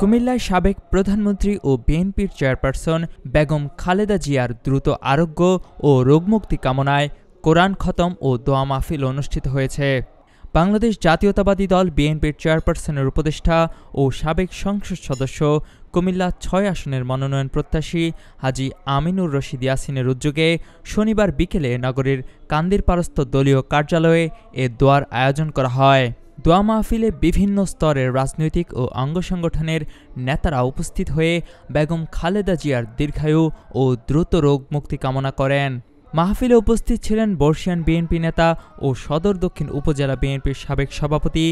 কুমিল্লায় সাবেক প্রধানমন্ত্রী ও বিএনপির চেয়ারপারসন বেগম খালেদা জিয়ার দ্রুত আরোগ্য ও রোগমুক্তি কামনায় কোরআন খতম ও দোয়া মাহফিল অনুষ্ঠিত হয়েছে। বাংলাদেশ জাতীয়তাবাদী দল বিএনপির চেয়ারপারসনের উপদেষ্টা ও সাবেক সংসদ সদস্য কুমিল্লা ৬ আসনের মনোনয়ন প্রত্যাশী হাজী আমিনুর রশিদ ইয়াসিনের উদ্যোগে শনিবার বিকেলে নগরীর কান্দিরপাড়স্থ দলীয় কার্যালয়ে এ দোয়ার আয়োজন করা হয়। দোয়া মাহফিলে বিভিন্ন স্তরের রাজনৈতিক ও অঙ্গ সংগঠনের নেতারা উপস্থিত হয়ে বেগম খালেদা জিয়ার দীর্ঘায়ু ও দ্রুত রোগ মুক্তি কামনা করেন। মাহফিলে উপস্থিত ছিলেন বর্ষিয়ান বিএনপি নেতা ও সদর দক্ষিণ উপজেলা বিএনপির সাবেক সভাপতি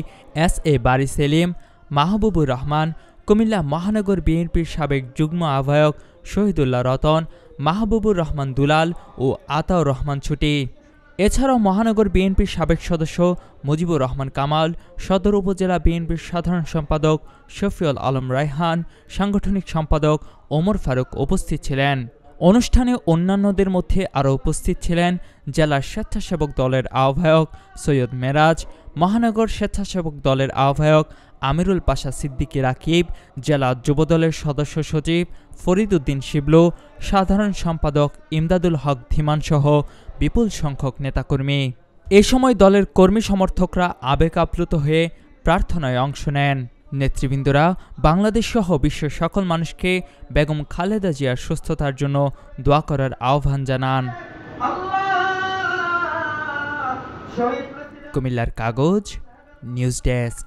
এস.এ. বারী সেলিম, মাহবুবুর রহমান, কুমিল্লা মহানগর বিএনপির সাবেক যুগ্ম আহ্বায়ক শহীদুল্লাহ রতন, মাহবুবুর রহমান দুলাল ও আতাউর রহমান ছুটি। এছাড়াও মহানগর বিএনপির সাবেক সদস্য মুজিবুর রহমান কামাল, সদর উপজেলা বিএনপির সাধারণ সম্পাদক শফিউল আলম রায়হান, সাংগঠনিক সম্পাদক ওমর ফারুক উপস্থিত ছিলেন। অনুষ্ঠানে অন্যান্যদের মধ্যে আরও উপস্থিত ছিলেন জেলার স্বেচ্ছাসেবক দলের আহ্বায়ক সৈয়দ মেরাজ, মহানগর স্বেচ্ছাসেবক দলের আহ্বায়ক আমিরুল পাশা সিদ্দিকী রাকিব, জেলা যুবদলের সদস্য সচিব ফরিদ উদ্দিন শিবলু, সাধারণ সম্পাদক ইমদাদুল হক ধীমানসহ বিপুল সংখ্যক নেতাকর্মী। এ সময় দলের কর্মী সমর্থকরা আবেগ আপ্লুত হয়ে প্রার্থনায় অংশ নেন। নেতৃবৃন্দরা বাংলাদেশসহ বিশ্বের সকল মানুষকে বেগম খালেদা জিয়ার সুস্থতার জন্য দোয়া করার আহ্বান জানান। কুমিল্লার কাগজ, নিউজ ডেস্ক।